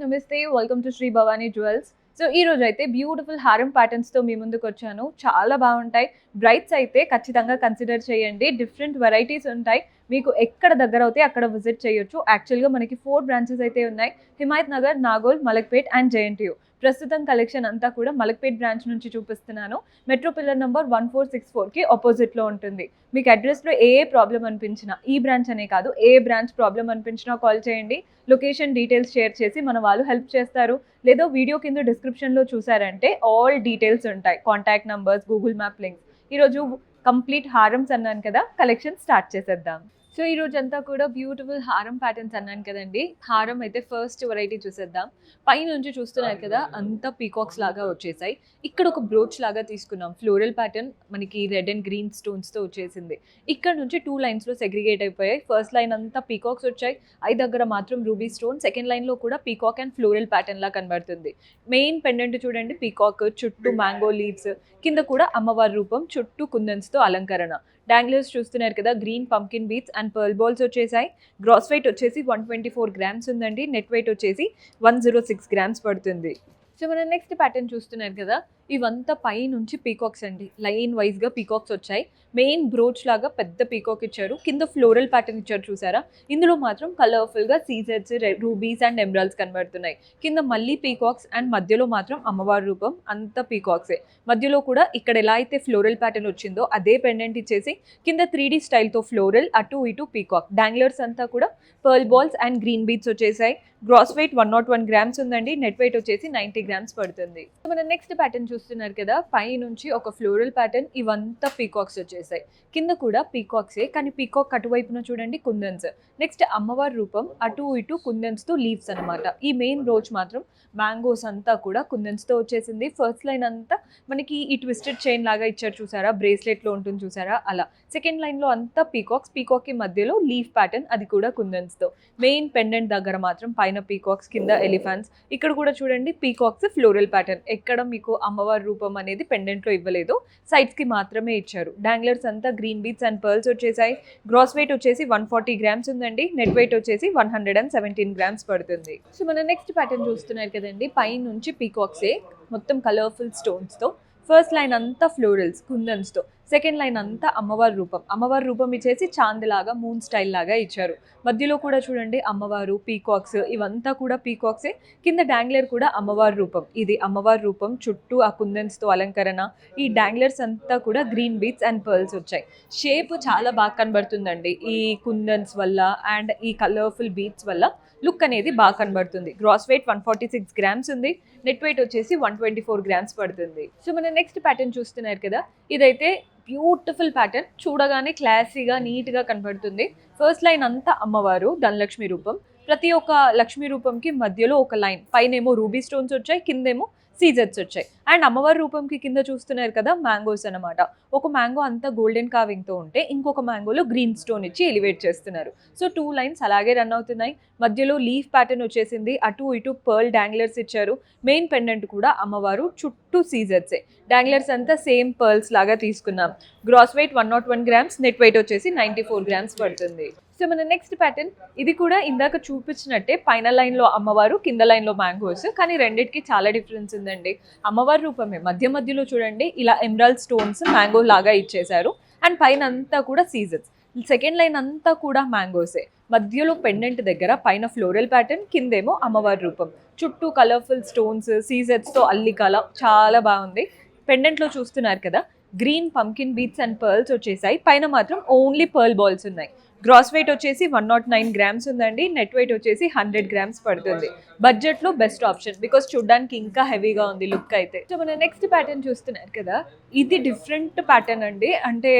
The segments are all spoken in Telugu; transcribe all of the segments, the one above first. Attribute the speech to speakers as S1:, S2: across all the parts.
S1: నమస్తే. Welcome to Shri Bhavani jewels. So ఈ రోజు అయితే బ్యూటిఫుల్ హారం ప్యాటర్న్స్ తో మీ ముందుకు వచ్చాను. చాలా బాగుంటాయి. బ్రైట్స్ అయితే ఖచ్చితంగా కన్సిడర్ చేయండి. డిఫరెంట్ వెరైటీస్ ఉంటాయి. మీకు ఎక్కడ దగ్గర అవుతే అక్కడ విజిట్ చేయొచ్చు. యాక్చువల్గా మనకి 4 బ్రాంచెస్ అయితే ఉన్నాయి. Himayat Nagar, Nagole, Malakpet and JNTU. ప్రస్తుతం కలెక్షన్ అంతా కూడా మలక్పేట్ బ్రాంచ్ నుంచి చూపిస్తున్నాను. మెట్రో పిల్లర్ నంబర్ 1464కి ఆపోజిట్లో ఉంటుంది. మీకు అడ్రస్లో ఏ ప్రాబ్లం అనిపించినా, ఈ బ్రాంచ్ అనే కాదు ఏ బ్రాంచ్ ప్రాబ్లం అనిపించినా కాల్ చేయండి. లొకేషన్ డీటెయిల్స్ షేర్ చేసి మన వాళ్ళు హెల్ప్ చేస్తారు. లేదా వీడియో కింద డిస్క్రిప్షన్లో చూసారంటే ఆల్ డీటెయిల్స్ ఉంటాయి. Contact numbers, Google map links. ఈరోజు కంప్లీట్ హారమ్స్ అన్నాను కదా, కలెక్షన్ స్టార్ట్ చేసేద్దాం. సో ఈ రోజు అంతా కూడా బ్యూటిఫుల్ హారం ప్యాటర్న్స్ అన్నాను కదండి. హారం అయితే ఫస్ట్ వెరైటీ చూసేద్దాం. పైనుంచి చూస్తున్నారు కదా, అంతా పీకాక్స్ లాగా వచ్చేసాయి. ఇక్కడ ఒక బ్రోచ్ లాగా తీసుకున్నాం. ఫ్లోరల్ ప్యాటర్న్ మనకి రెడ్ అండ్ గ్రీన్ స్టోన్స్తో వచ్చేసింది. ఇక్కడ నుంచి 2 లైన్స్లో సెగ్రిగేట్ అయిపోయాయి. ఫస్ట్ లైన్ అంతా పీకాక్స్ వచ్చాయి. ఐ దగ్గర మాత్రం రూబీ స్టోన్. సెకండ్ లైన్లో కూడా పీకాక్ అండ్ ఫ్లోరల్ ప్యాటర్న్ లా కనబడుతుంది. మెయిన్ పెండెంట్ చూడండి, పీకాక్ చుట్టూ మ్యాంగో లీవ్స్, కింద కూడా అమ్మవారి రూపం, చుట్టూ కుందన్స్తో అలంకరణ. డాంగ్లర్స్ చూస్తున్నారు కదా, green pumpkin beats and pearl balls వచ్చేసాయి. గ్రాస్ వెయిట్ వచ్చేసి 124 గ్రామ్స్ ఉందండి. నెట్ వెయిట్ వచ్చేసి 106 గ్రామ్స్ పడుతుంది. సో మనం నెక్స్ట్ ప్యాటర్న్ చూస్తున్నారు కదా, ఇవంతా పై నుంచి పీకాక్స్ అండి. లైన్ వైజ్గా పీకాక్స్ వచ్చాయి. మెయిన్ బ్రోచ్ లాగా పెద్ద పీకాక్ ఇచ్చారు. కింద ఫ్లోరల్ ప్యాటర్న్ ఇచ్చారు చూసారా. ఇందులో మాత్రం కలర్ఫుల్గా సీజెడ్స్, రూబీస్ అండ్ ఎమరాల్డ్స్ కనబడుతున్నాయి. కింద మళ్ళీ పీకాక్స్ అండ్ మధ్యలో మాత్రం అమ్మవారి రూపం, అంత పీకాక్సే. మధ్యలో కూడా ఇక్కడ ఎలా అయితే ఫ్లోరల్ ప్యాటర్న్ వచ్చిందో అదే పెండెంట్ ఇచ్చేసి కింద 3D స్టైల్తో ఫ్లోరల్, అటు ఇటు పీకాక్. డాంగ్లర్స్ అంతా కూడా pearl balls and green beats వచ్చేసాయి. గ్రాస్ వెయిట్ 101 గ్రామ్స్ ఉందండి. నెట్ వెయిట్ వచ్చేసి 90 గ్రామ్స్ పడుతుంది. మన నెక్స్ట్ ప్యాటర్న్ చూస్తున్నారు కదా, పై నుంచి ఒక ఫ్లోరల్ ప్యాటర్న్, ఇవంతా పీకాక్స్ వచ్చేసాయి. కింద కూడా పీకాక్సే, కానీ పీకాక్ అటువైపున చూడండి కుందన్స్. నెక్స్ట్ అమ్మవారి రూపం, అటు ఇటు కుందన్స్తో లీవ్స్ అనమాట. ఈ మెయిన్ బ్రోచ్ మాత్రం మ్యాంగోస్ అంతా కూడా కుందన్స్తో వచ్చేసింది. ఫస్ట్ లైన్ అంతా మనకి ఈ ట్విస్టెడ్ చైన్ లాగా ఇచ్చారు చూసారా, బ్రేస్లెట్లో ఉంటుంది చూసారా అలా. సెకండ్ లైన్లో అంతా పీకాక్స్, పీకాక్కి మధ్యలో లీఫ్ ప్యాటర్న్, అది కూడా కుందన్స్తో. మెయిన్ పెండెంట్ దగ్గర మాత్రం పైన పీకాక్స్, కింద ఎలిఫెంట్స్. ఇక్కడ కూడా చూడండి పీకాక్స్, ఫ్లోరల్ ప్యాటర్న్. ఎక్కడ మీకు అమ్మవారి రూపం అనేది పెండెంట్లో ఇవ్వలేదు, సైడ్స్కి మాత్రమే ఇచ్చారు. డాంగ్లర్స్ అంతా గ్రీన్ బీట్స్ అండ్ పర్ల్స్ వచ్చేసాయి. గ్రాస్ వెయిట్ వచ్చేసి 140 గ్రామ్స్ ఉందండి. నెట్ వెయిట్ వచ్చేసి 117 గ్రామ్స్ పడుతుంది. సో మన నెక్స్ట్ ప్యాటర్న్ చూస్తున్నారు కదండి, పై నుంచి పీకాక్సే మొత్తం కలర్ఫుల్ స్టోన్స్తో. ఫస్ట్ లైన్ అంతా ఫ్లోరల్స్, కుందన్స్తో. సెకండ్ లైన్ అంతా అమ్మవారి రూపం. అమ్మవారి రూపం ఇచ్చేసి చాంద్ లాగా, మూన్ స్టైల్ లాగా ఇచ్చారు. మధ్యలో కూడా చూడండి అమ్మవారు, పీకాక్స్, ఇవంతా కూడా పీకాక్సే. కింద డాంగ్లర్ కూడా అమ్మవారి రూపం. ఇది అమ్మవారి రూపం, చుట్టూ ఆ కుందన్స్తో అలంకరణ. ఈ డాంగ్లర్స్ అంతా కూడా గ్రీన్ బీట్స్ అండ్ పర్ల్స్ వచ్చాయి. షేప్ చాలా బాగా కనబడుతుందండి ఈ కుందన్స్ వల్ల అండ్ ఈ కలర్ఫుల్ బీట్స్ వల్ల. లుక్ అనేది బాగా కనబడుతుంది. గ్రాస్ వెయిట్ 146 గ్రామ్స్ ఉంది. నెట్ వెయిట్ వచ్చేసి 124 గ్రామ్స్ పడుతుంది. సో మన నెక్స్ట్ ప్యాటర్న్ చూస్తున్నారు కదా, ఇదైతే బ్యూటిఫుల్ ప్యాటర్న్. చూడగానే క్లాసీగా, నీట్గా కనబడుతుంది. ఫస్ట్ లైన్ అంతా అమ్మవారు, ధనలక్ష్మి రూపం. ప్రతి ఒక్క లక్ష్మీ రూపంకి మధ్యలో ఒక లైన్, పైనేమో రూబీ స్టోన్స్ వచ్చాయి, కిందేమో సీజెట్స్ వచ్చాయి. అండ్ అమ్మవారి రూపంకి కింద చూస్తున్నారు కదా మ్యాంగోస్ అనమాట. ఒక మ్యాంగో అంతా గోల్డెన్ కార్వింగ్తో ఉంటే ఇంకొక మ్యాంగోలో గ్రీన్ స్టోన్ ఇచ్చి ఎలివేట్ చేస్తున్నారు. సో 2 లైన్స్ అలాగే రన్ అవుతున్నాయి. మధ్యలో లీఫ్ ప్యాటర్న్ వచ్చేసింది. అటు ఇటు పర్ల్ డాంగ్లర్స్ ఇచ్చారు. మెయిన్ పెండెంట్ కూడా అమ్మవారు, చుట్టూ సీజెట్సే. డాంగ్లర్స్ అంతా సేమ్ పర్ల్స్ లాగా తీసుకున్నాం. Gross weight 101 grams, net weight వచ్చేసి 94 గ్రామ్స్ పడుతుంది. సో మన నెక్స్ట్ ప్యాటర్న్, ఇది కూడా ఇందాక చూపించినట్టే పైన లైన్లో అమ్మవారు, కింద లైన్లో మ్యాంగోస్, కానీ రెండింటికి చాలా డిఫరెన్స్ ఉందండి. అమ్మవారి రూపమే మధ్యలో చూడండి ఇలా ఎమరాల్డ్ స్టోన్స్ మ్యాంగో లాగా ఇచ్చేశారు. అండ్ పైన అంతా కూడా సీజన్స్. సెకండ్ లైన్ అంతా కూడా మ్యాంగోసే. మధ్యలో పెండెంట్ దగ్గర పైన ఫ్లోరల్ ప్యాటర్న్, కిందేమో అమ్మవారి రూపం, చుట్టూ కలర్ఫుల్ స్టోన్స్, సీజెట్స్తో అల్లికల, చాలా బాగుంది. పెండెంట్లో చూస్తున్నారు కదా, green pumpkin beats and pearls వచ్చేసాయి. పైన మాత్రం ఓన్లీ పర్ల్ బాల్స్ ఉన్నాయి. గ్రాస్ వెయిట్ వచ్చేసి 109 గ్రామ్స్ ఉందండి. నెట్ వెయిట్ వచ్చేసి 100 గ్రామ్స్ పడుతుంది. బడ్జెట్లో బెస్ట్ ఆప్షన్, బికాస్ చూడడానికి ఇంకా హెవీగా ఉంది లుక్ అయితే. సో మన నెక్స్ట్ ప్యాటర్న్ చూస్తున్నారు కదా, ఇది డిఫరెంట్ ప్యాటర్న్ అండి. అంటే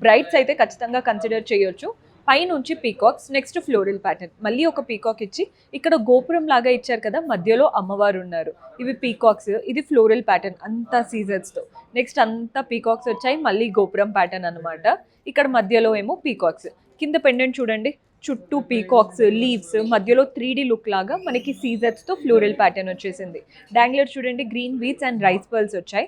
S1: బ్రైట్స్ అయితే ఖచ్చితంగా కన్సిడర్ చేయొచ్చు. పై నుంచి పీకాక్స్, నెక్స్ట్ ఫ్లోరల్ ప్యాటర్న్, మళ్ళీ ఒక పీకాక్ ఇచ్చి ఇక్కడ గోపురం లాగా ఇచ్చారు కదా, మధ్యలో అమ్మవారు ఉన్నారు. ఇవి పీకాక్స్, ఇది ఫ్లోరల్ ప్యాటర్న్ అంతా సీజన్స్తో. నెక్స్ట్ అంతా పీకాక్స్ వచ్చాయి, మళ్ళీ గోపురం ప్యాటర్న్ అనమాట. ఇక్కడ మధ్యలో ఏమో పీకాక్స్. కింద పెండెంట్ చూడండి, చుట్టూ పీకాక్స్, లీవ్స్, మధ్యలో 3D లుక్ లాగా మనకి సీజెట్స్తో ఫ్లోరల్ ప్యాటర్న్ వచ్చేసింది. డాంగ్లర్ చూడండి, green beads and rice pearls వచ్చాయి.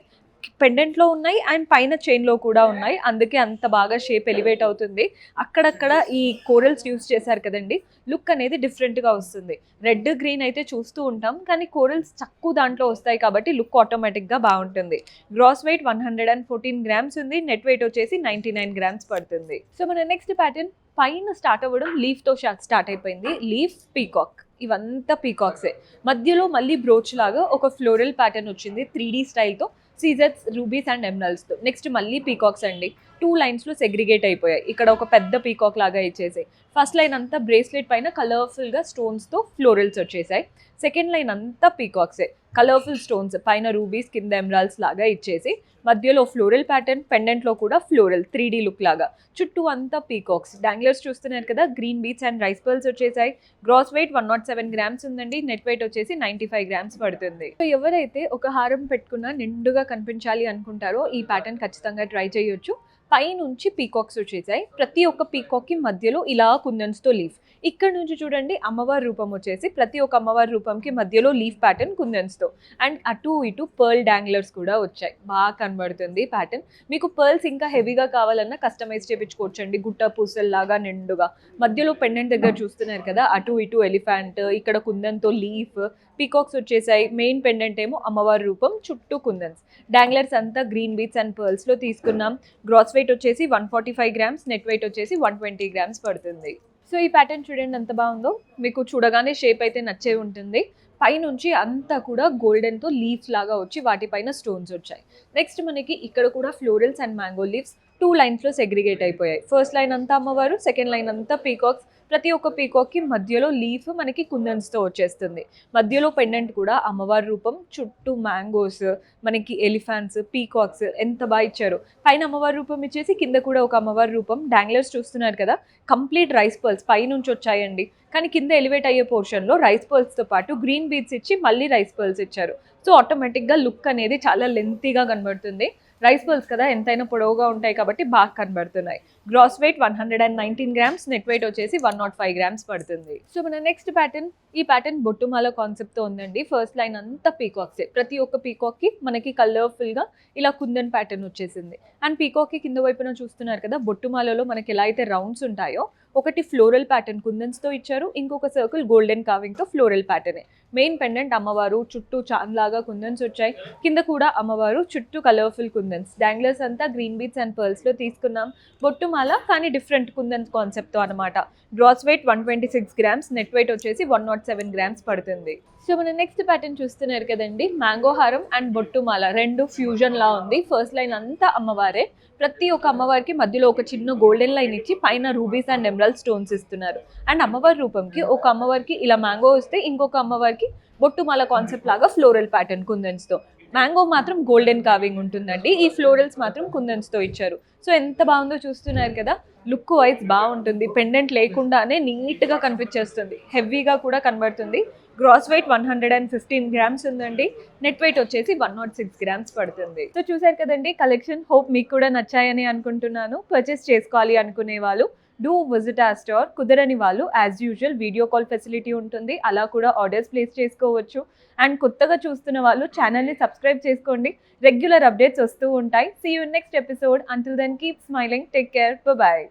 S1: పెండెంట్లో ఉన్నాయి అండ్ పైన చైన్లో కూడా ఉన్నాయి, అందుకే అంత బాగా షేప్ ఎలివేట్ అవుతుంది. అక్కడక్కడ ఈ కోరల్స్ యూస్ చేశారు కదండి, లుక్ అనేది డిఫరెంట్గా వస్తుంది. రెడ్ గ్రీన్ అయితే చూస్తూ ఉంటాం, కానీ కోరల్స్ తక్కువ దాంట్లో వస్తాయి కాబట్టి లుక్ ఆటోమేటిక్గా బాగుంటుంది. గ్రాస్ వెయిట్ 114 గ్రామ్స్ ఉంది, నెట్ వెయిట్ వచ్చేసి 99 గ్రామ్స్ పడుతుంది. సో మన నెక్స్ట్ ప్యాటర్న్ పైన స్టార్ట్ అవ్వడం లీఫ్తో స్టార్ట్ అయిపోయింది. లీఫ్ పీకాక్, ఇవంతా పీకాక్సే. మధ్యలో మళ్ళీ బ్రోచ్ లాగా ఒక ఫ్లోరల్ ప్యాటర్న్ వచ్చింది 3D స్టైల్తో, సీజర్స్, రూబీస్ అండ్ ఎమరల్డ్స్తో. నెక్స్ట్ మళ్ళీ పీకాక్స్ అండి, 2 లైన్స్లో సెగ్రిగేట్ అయిపోయాయి. ఇక్కడ ఒక పెద్ద పీకాక్ లాగా ఇచ్చేసాయి. ఫస్ట్ లైన్ అంతా బ్రేస్లెట్ పైన కలర్ఫుల్గా స్టోన్స్తో ఫ్లోరల్స్ వచ్చేసాయి. సెకండ్ లైన్ అంతా పీకాక్సే, కలర్ఫుల్ స్టోన్స్, పైన రూబీస్ కింద ఎమరాల్డ్స్ లాగా ఇచ్చేసి మధ్యలో ఫ్లోరల్ ప్యాటర్న్, పెండెంట్లో కూడా ఫ్లోరల్ 3D లుక్ లాగా, చుట్టూ అంతా పీకాక్స్. డాంగ్లర్స్ చూస్తున్నారు కదా, green beads and rice pearls వచ్చేసాయి. గ్రాస్ వెయిట్ 107 గ్రామ్స్ ఉందండి, నెట్ వెయిట్ వచ్చేసి 95 గ్రామ్స్ పడుతుంది. సో ఎవరైతే ఒక హారం పెట్టుకున్నా నిండుగా కనిపించాలి అనుకుంటారో ఈ ప్యాటర్న్ ఖచ్చితంగా ట్రై చేయొచ్చు. పైనుంచి పీకాక్స్ వచ్చేసాయి, ప్రతి ఒక్క పీకాక్కి మధ్యలో ఇలా కుందన్స్తో లీఫ్. ఇక్కడ నుంచి చూడండి అమ్మవారి రూపం వచ్చేసి ప్రతి ఒక్క అమ్మవారి రూపంకి మధ్యలో లీఫ్ ప్యాటర్న్ కుందన్స్తో, అండ్ అటు ఇటు పర్ల్ డాంగ్లర్స్ కూడా వచ్చాయి. బాగా కనబడుతుంది ప్యాటర్న్. మీకు పర్ల్స్ ఇంకా హెవీగా కావాలన్నా కస్టమైజ్ చేయించుకోవచ్చండి, గుట్ట పూసల్లాగా నిండుగా. మధ్యలో పెండెంట్ దగ్గర చూస్తున్నారు కదా, అటు ఇటు ఎలిఫెంట్, ఇక్కడ కుందన్తో లీఫ్, పీకాక్స్ వచ్చేసాయి. మెయిన్ పెండెంట్ ఏమో అమ్మవారి రూపం, చుట్టూ కుందన్స్. డాంగ్లర్స్ అంతా గ్రీన్ బీట్స్ అండ్ పర్ల్స్లో తీసుకున్నాం. గ్రాస్ వెయిట్ వచ్చేసి 145 గ్రామ్స్, నెట్ వెయిట్ వచ్చేసి 120 గ్రామ్స్ పడుతుంది. సో ఈ ప్యాటర్న్ చూడండి ఎంత బాగుందో, మీకు చూడగానే షేప్ అయితే నచ్చే ఉంటుంది. పైనుంచి అంతా కూడా గోల్డెన్తో లీవ్స్ లాగా వచ్చి వాటిపైన స్టోన్స్ వచ్చాయి. నెక్స్ట్ మనకి ఇక్కడ కూడా ఫ్లోరల్స్ అండ్ మ్యాంగో లీవ్స్ 2 లైన్స్లో సెగ్రిగేట్ అయిపోయాయి. ఫస్ట్ లైన్ అంతా అమ్మవారు, సెకండ్ లైన్ అంతా పీకాక్స్. ప్రతి ఒక్క పీకాక్కి మధ్యలో లీఫ్ మనకి కుందన్స్తో వచ్చేస్తుంది. మధ్యలో పెండెంట్ కూడా అమ్మవారి రూపం, చుట్టూ మ్యాంగోస్, మనకి ఎలిఫెంట్స్, పీకాక్స్ ఎంత బాగా ఇచ్చారు. పైన అమ్మవారి రూపం ఇచ్చేసి కింద కూడా ఒక అమ్మవారి రూపం. డాంగ్లర్స్ చూస్తున్నారు కదా, కంప్లీట్ రైస్ పర్ల్స్ పైనుంచి వచ్చాయండి, కానీ కింద ఎలివేట్ అయ్యే పోర్షన్లో రైస్ పర్ల్స్తో పాటు గ్రీన్ బీట్స్ ఇచ్చి మళ్ళీ రైస్ పర్ల్స్ ఇచ్చారు. సో ఆటోమేటిక్గా లుక్ అనేది చాలా లెంతీగా కనబడుతుంది. రైస్ పర్ల్స్ కదా ఎంతైనా పొడవుగా ఉంటాయి కాబట్టి బాగా కనబడుతున్నాయి. Gross weight 119 grams, net weight వచ్చేసి 105 గ్రామ్స్ పడుతుంది. సో మన నెక్స్ట్ ప్యాటర్న్, ఈ ప్యాటర్న్ బొట్టుమాల కాన్సెప్ట్తో ఉందండి. ఫస్ట్ లైన్ అంతా పీకాక్సే, ప్రతి ఒక్క పీకాక్కి మనకి కలర్ఫుల్గా ఇలా కుందన్ ప్యాటర్న్ వచ్చేసింది. అండ్ పీకాక్కి కింద వైపున చూస్తున్నారు కదా, బొట్టుమాలలో మనకి ఎలా అయితే రౌండ్స్ ఉంటాయో, ఒకటి ఫ్లోరల్ ప్యాటర్న్ కుందన్స్తో ఇచ్చారు, ఇంకొక సర్కిల్ గోల్డెన్ కార్వింగ్తో ఫ్లోరల్ ప్యాటర్నే. మెయిన్ పెండెంట్ అమ్మవారు, చుట్టూ చాంద్లాగా కుందన్స్ వచ్చాయి. కింద కూడా అమ్మవారు, చుట్టూ కలర్ఫుల్ కుందన్స్. డాంగ్లర్స్ అంతా గ్రీన్ బీట్స్ అండ్ పర్ల్స్లో తీసుకున్నాం. బొట్టుమాల కానీ డిఫరెంట్ కుందన్స్ కాన్సెప్ట్తో అనమాట. Gross weight 126 grams, net weight వచ్చేసి 107 గ్రామ్స్ పడుతుంది. సో మన నెక్స్ట్ ప్యాటర్న్ చూస్తున్నారు కదండి, మ్యాంగో హారం అండ్ బొట్టుమాల రెండు ఫ్యూజన్ లా ఉంది. ఫస్ట్ లైన్ అంతా అమ్మవారే, ప్రతి ఒక్క అమ్మవారికి మధ్యలో ఒక చిన్న గోల్డెన్ లైన్ ఇచ్చి పైన రూబీస్ అండ్ ఎమరాల్డ్ స్టోన్స్ ఇస్తున్నారు. అండ్ అమ్మవారి రూపంకి ఒక అమ్మవారికి ఇలా మ్యాంగో వస్తే, ఇంకొక అమ్మవారికి బొట్టుమాల కాన్సెప్ట్ లాగా ఫ్లోరల్ ప్యాటర్న్ కుందన్స్తో. మ్యాంగో మాత్రం గోల్డెన్ కార్వింగ్ ఉంటుందండి, ఈ ఫ్లోరల్స్ మాత్రం కుందన్స్తో ఇచ్చారు. సో ఎంత బాగుందో చూస్తున్నారు కదా, లుక్ వైజ్ బాగుంటుంది. పెండెంట్ లేకుండానే నీట్గా కనిపించేస్తుంది, హెవీగా కూడా కనబడుతుంది. గ్రాస్ వెయిట్ 115 గ్రామ్స్ ఉందండి, నెట్ వెయిట్ వచ్చేసి 106 గ్రామ్స్ పడుతుంది. సో చూసారు కదండి కలెక్షన్, హోప్ మీకు కూడా నచ్చాయని అనుకుంటున్నాను. పర్చేస్ చేసుకోవాలి అనుకునే వాళ్ళు డూ విజిట్ ఆ స్టోర్. కుదరని వాళ్ళు as usual video call facility ఉంటుంది, అలా కూడా ఆర్డర్స్ ప్లేస్ చేసుకోవచ్చు. అండ్ కొత్తగా చూస్తున్న వాళ్ళు ఛానల్ని సబ్స్క్రైబ్ చేసుకోండి, రెగ్యులర్ అప్డేట్స్ వస్తూ ఉంటాయి. See you next episode. Until then keep smiling, take care, bye.